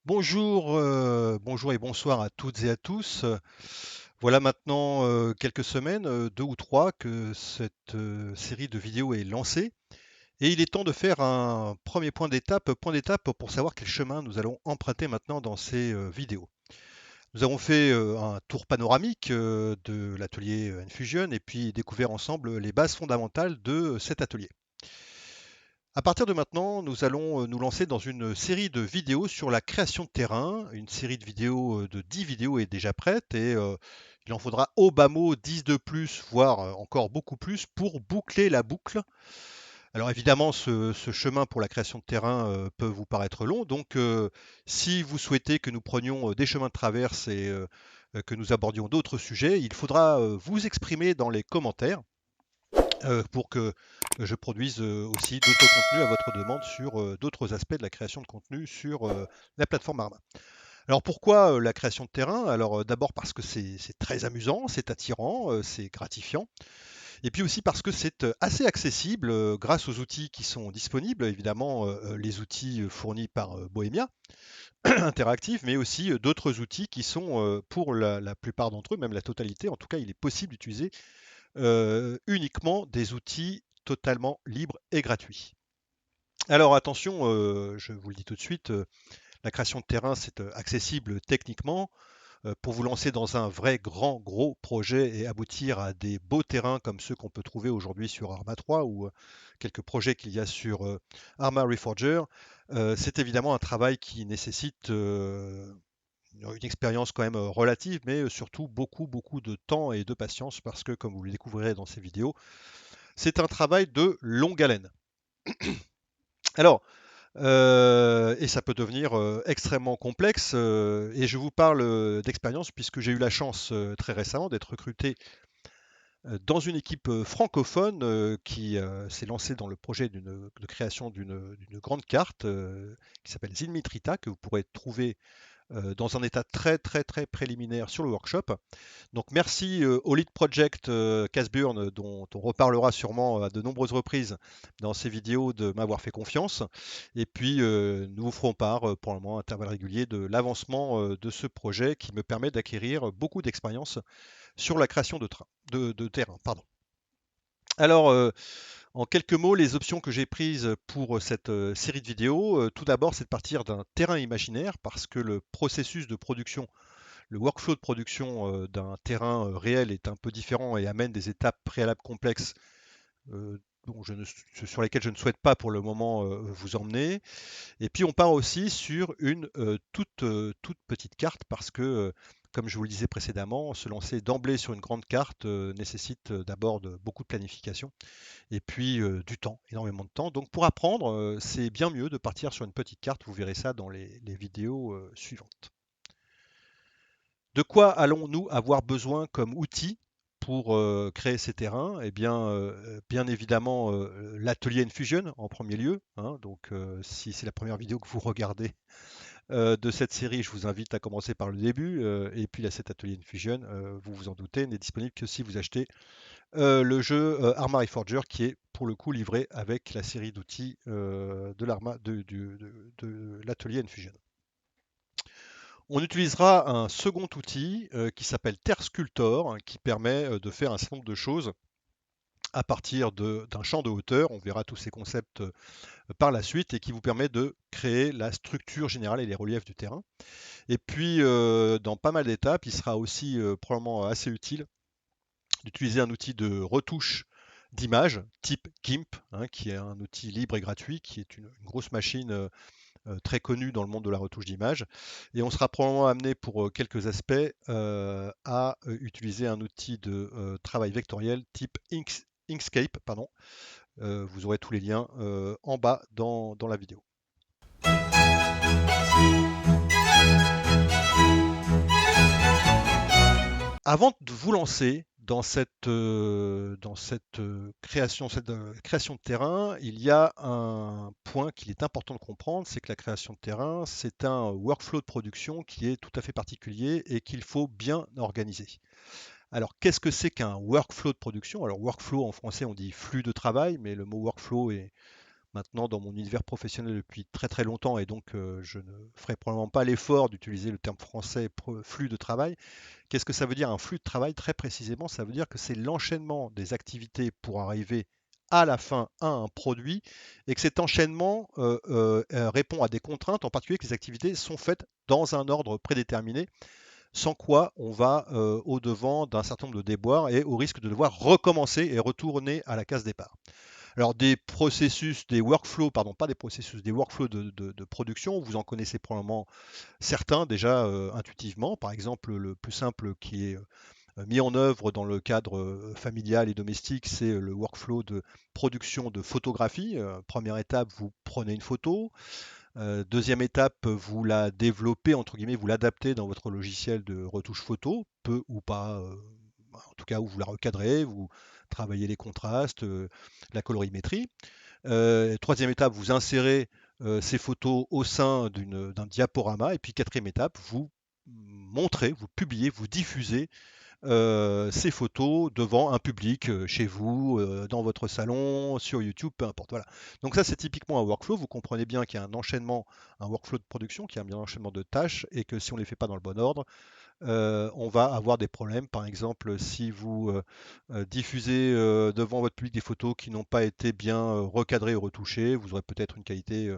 Bonjour, bonjour et bonsoir à toutes et à tous. Voilà maintenant quelques semaines, 2 ou 3, que cette série de vidéos est lancée. Et il est temps de faire un premier point d'étape pour savoir quel chemin nous allons emprunter maintenant dans ces vidéos. Nous avons fait un tour panoramique de l'atelier Enfusion et puis découvert ensemble les bases fondamentales de cet atelier. À partir de maintenant, nous allons nous lancer dans une série de vidéos sur la création de terrain. Une série de vidéos de 10 vidéos est déjà prête et il en faudra au bas mot 10 de plus, voire encore beaucoup plus, pour boucler la boucle. Alors évidemment, ce chemin pour la création de terrain peut vous paraître long, donc si vous souhaitez que nous prenions des chemins de traverse et que nous abordions d'autres sujets, il faudra vous exprimer dans les commentaires pour que je produise aussi d'autres contenus à votre demande sur d'autres aspects de la création de contenu sur la plateforme Arma. Alors pourquoi la création de terrain? Alors d'abord parce que c'est très amusant, c'est attirant, c'est gratifiant. Et puis aussi parce que c'est assez accessible grâce aux outils qui sont disponibles, évidemment les outils fournis par Bohemia Interactive, mais aussi d'autres outils qui sont pour la plupart d'entre eux, même la totalité, en tout cas il est possible d'utiliser uniquement des outils totalement libres et gratuits. Alors attention, je vous le dis tout de suite, la création de terrain, c'est accessible techniquement. Pour vous lancer dans un vrai grand gros projet et aboutir à des beaux terrains comme ceux qu'on peut trouver aujourd'hui sur Arma 3 ou quelques projets qu'il y a sur Arma Reforger, c'est évidemment un travail qui nécessite une expérience quand même relative, mais surtout beaucoup, beaucoup de temps et de patience parce que, comme vous le découvrirez dans ces vidéos, c'est un travail de longue haleine. Alors, et ça peut devenir extrêmement complexe, et je vous parle d'expérience puisque j'ai eu la chance très récemment d'être recruté dans une équipe francophone qui s'est lancée dans le projet de création d'une grande carte qui s'appelle Zinmitrita, que vous pourrez trouver dans un état très très très préliminaire sur le workshop. Donc merci au lead project Casburn, dont on reparlera sûrement à de nombreuses reprises dans ces vidéos, de m'avoir fait confiance. Et puis nous vous ferons part pour le moment à intervalles réguliers de l'avancement de ce projet qui me permet d'acquérir beaucoup d'expérience sur la création de terrain. Pardon. Alors, en quelques mots, les options que j'ai prises pour cette série de vidéos, tout d'abord, c'est de partir d'un terrain imaginaire parce que le processus de production, le workflow de production d'un terrain réel est un peu différent et amène des étapes préalables complexes sur lesquelles je ne souhaite pas pour le moment vous emmener. Et puis on part aussi sur une toute petite carte parce que, comme je vous le disais précédemment, se lancer d'emblée sur une grande carte nécessite d'abord beaucoup de planification et puis du temps, énormément de temps. Donc pour apprendre, c'est bien mieux de partir sur une petite carte. Vous verrez ça dans les vidéos suivantes. De quoi allons-nous avoir besoin comme outil pour créer ces terrains? Eh bien, bien évidemment, l'atelier Enfusion en premier lieu, hein. Donc, si c'est la première vidéo que vous regardez de cette série, je vous invite à commencer par le début. Et puis, là, cet atelier Enfusion, vous vous en doutez, n'est disponible que si vous achetez le jeu Arma Reforger, qui est pour le coup livré avec la série d'outils de l'atelier Enfusion. On utilisera un second outil qui s'appelle Terre Sculptor, hein, qui permet de faire un certain nombre de choses à partir d'un champ de hauteur. On verra tous ces concepts par la suite et qui vous permet de créer la structure générale et les reliefs du terrain. Et puis, dans pas mal d'étapes, il sera aussi probablement assez utile d'utiliser un outil de retouche d'image type GIMP, hein, qui est un outil libre et gratuit, qui est une grosse machine très connu dans le monde de la retouche d'image. Et on sera probablement amené pour quelques aspects à utiliser un outil de travail vectoriel type Inkscape. Pardon. Vous aurez tous les liens en bas dans la vidéo. Avant de vous lancer dans cette création de terrain, il y a un point qu'il est important de comprendre, c'est que la création de terrain, c'est un workflow de production qui est tout à fait particulier et qu'il faut bien organiser. Alors, qu'est-ce que c'est qu'un workflow de production? Alors, workflow en français, on dit flux de travail, mais le mot workflow est maintenant dans mon univers professionnel depuis très très longtemps et donc je ne ferai probablement pas l'effort d'utiliser le terme français flux de travail. Qu'est-ce que ça veut dire un flux de travail? Très précisément, ça veut dire que c'est l'enchaînement des activités pour arriver à la fin à un produit et que cet enchaînement répond à des contraintes, en particulier que les activités sont faites dans un ordre prédéterminé, sans quoi on va au-devant d'un certain nombre de déboires et au risque de devoir recommencer et retourner à la case départ. Alors des processus, des workflows, pardon, pas des processus, des workflows de production, vous en connaissez probablement certains déjà intuitivement. Par exemple, le plus simple qui est mis en œuvre dans le cadre familial et domestique, c'est le workflow de production de photographie. Première étape, vous prenez une photo. Deuxième étape, vous la développez, entre guillemets, vous l'adaptez dans votre logiciel de retouche photo, peu ou pas, en tout cas où vous la recadrez, vous travaillez les contrastes, la colorimétrie. Troisième étape, vous insérez ces photos au sein d'un diaporama. Et puis quatrième étape, vous montrez, vous publiez, vous diffusez ces photos devant un public chez vous, dans votre salon, sur YouTube, peu importe. Voilà. Donc ça, c'est typiquement un workflow. Vous comprenez bien qu'il y a un enchaînement, un workflow de production, qui a un enchaînement de tâches et que si on ne les fait pas dans le bon ordre, on va avoir des problèmes. Par exemple, si vous diffusez devant votre public des photos qui n'ont pas été bien recadrées ou retouchées, vous aurez peut-être une qualité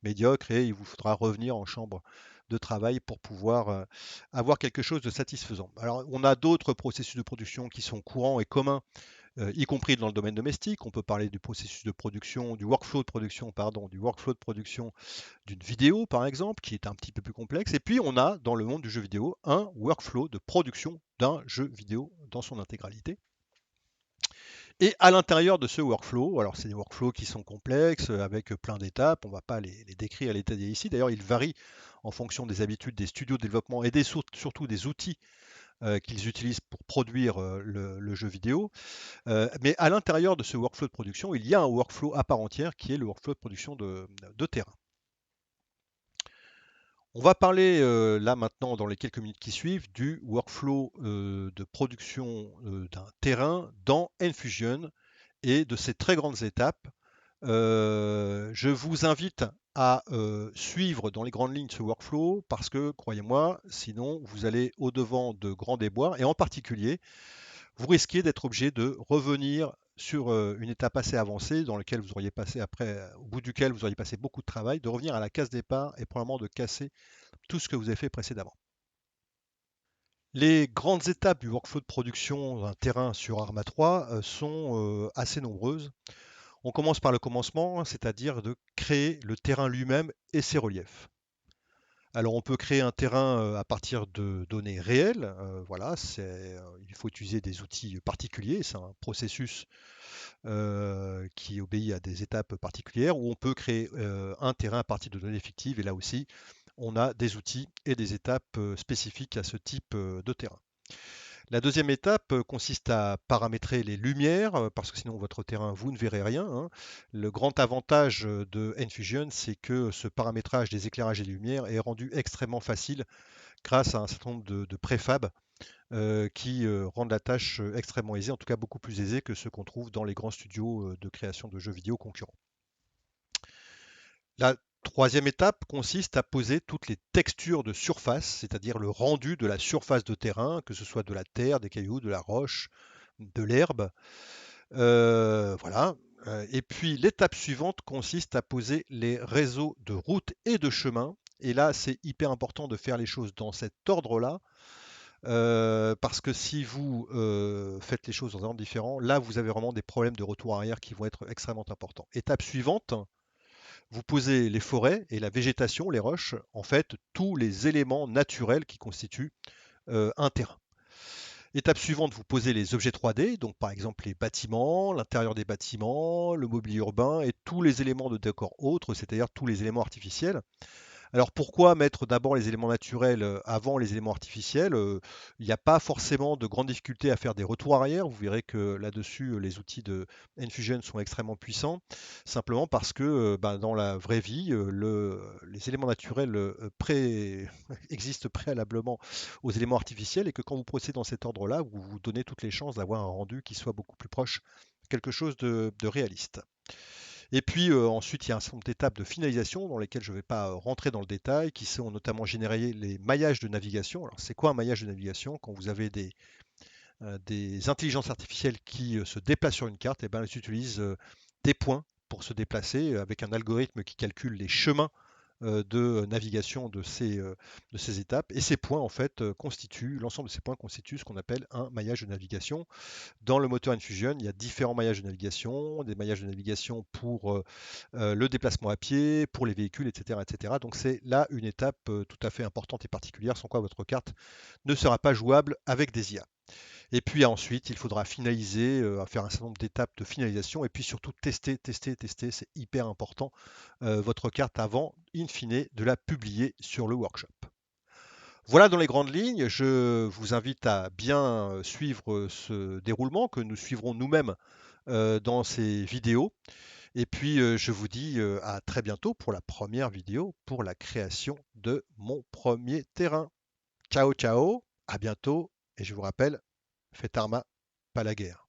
médiocre et il vous faudra revenir en chambre de travail pour pouvoir avoir quelque chose de satisfaisant. Alors, on a d'autres processus de production qui sont courants et communs, y compris dans le domaine domestique. On peut parler du processus de production, du workflow de production, pardon, du workflow de production d'une vidéo, par exemple, qui est un petit peu plus complexe. Et puis, on a dans le monde du jeu vidéo un workflow de production d'un jeu vidéo dans son intégralité. Et à l'intérieur de ce workflow, alors c'est des workflows qui sont complexes, avec plein d'étapes, on ne va pas les décrire et les détailler ici. D'ailleurs, ils varient en fonction des habitudes des studios de développement et surtout des outils qu'ils utilisent pour produire le jeu vidéo. Mais à l'intérieur de ce workflow de production, il y a un workflow à part entière qui est le workflow de production de terrain. On va parler là maintenant, dans les quelques minutes qui suivent, du workflow de production d'un terrain dans Enfusion et de ses très grandes étapes. Je vous invite à suivre dans les grandes lignes ce workflow parce que, croyez-moi, sinon vous allez au-devant de grands déboires et en particulier, vous risquez d'être obligé de revenir sur une étape assez avancée dans laquelle vous auriez passé après, au bout duquel vous auriez passé beaucoup de travail, de revenir à la case départ et probablement de casser tout ce que vous avez fait précédemment. Les grandes étapes du workflow de production d'un terrain sur Arma 3 sont assez nombreuses. On commence par le commencement, c'est-à-dire de créer le terrain lui-même et ses reliefs. Alors on peut créer un terrain à partir de données réelles, voilà, il faut utiliser des outils particuliers, c'est un processus qui obéit à des étapes particulières, ou on peut créer un terrain à partir de données fictives, et là aussi on a des outils et des étapes spécifiques à ce type de terrain. La deuxième étape consiste à paramétrer les lumières, parce que sinon votre terrain, vous ne verrez rien, hein. Le grand avantage de Enfusion, c'est que ce paramétrage des éclairages et des lumières est rendu extrêmement facile grâce à un certain nombre de préfabs qui rendent la tâche extrêmement aisée, en tout cas beaucoup plus aisée que ceux qu'on trouve dans les grands studios de création de jeux vidéo concurrents. La troisième étape consiste à poser toutes les textures de surface, c'est-à-dire le rendu de la surface de terrain, que ce soit de la terre, des cailloux, de la roche, de l'herbe. Voilà. Et puis l'étape suivante consiste à poser les réseaux de routes et de chemins. Et là, c'est hyper important de faire les choses dans cet ordre-là, parce que si vous faites les choses dans un ordre différent, là, vous avez vraiment des problèmes de retour arrière qui vont être extrêmement importants. Étape suivante, vous posez les forêts et la végétation, les roches, en fait, tous les éléments naturels qui constituent un terrain. Étape suivante, vous posez les objets 3D, donc par exemple les bâtiments, l'intérieur des bâtiments, le mobilier urbain et tous les éléments de décor autres, c'est-à-dire tous les éléments artificiels. Alors pourquoi mettre d'abord les éléments naturels avant les éléments artificiels? Il n'y a pas forcément de grande difficulté à faire des retours arrière. Vous verrez que là-dessus, les outils de Enfusion sont extrêmement puissants, simplement parce que dans la vraie vie, les éléments naturels existent préalablement aux éléments artificiels et que quand vous procédez dans cet ordre-là, vous vous donnez toutes les chances d'avoir un rendu qui soit beaucoup plus proche, quelque chose de réaliste. Et puis ensuite, il y a un certain nombre d'étapes de finalisation dans lesquelles je ne vais pas rentrer dans le détail, qui sont notamment générer les maillages de navigation. Alors, c'est quoi un maillage de navigation? Quand vous avez des intelligences artificielles qui se déplacent sur une carte, et ben, elles utilisent des points pour se déplacer avec un algorithme qui calcule les chemins de navigation de ces étapes. Et ces points, en fait, l'ensemble de ces points constitue ce qu'on appelle un maillage de navigation. Dans le moteur Infusion, il y a différents maillages de navigation, des maillages de navigation pour le déplacement à pied, pour les véhicules, etc. etc. Donc c'est là une étape tout à fait importante et particulière, sans quoi votre carte ne sera pas jouable avec des IA. Et puis ensuite, il faudra finaliser, faire un certain nombre d'étapes de finalisation, et puis surtout tester, tester, tester, c'est hyper important, votre carte avant, in fine, de la publier sur le workshop. Voilà dans les grandes lignes. Je vous invite à bien suivre ce déroulement que nous suivrons nous-mêmes dans ces vidéos. Et puis, je vous dis à très bientôt pour la première vidéo pour la création de mon premier terrain. Ciao, ciao, à bientôt. Et je vous rappelle, faites Arma, pas la guerre.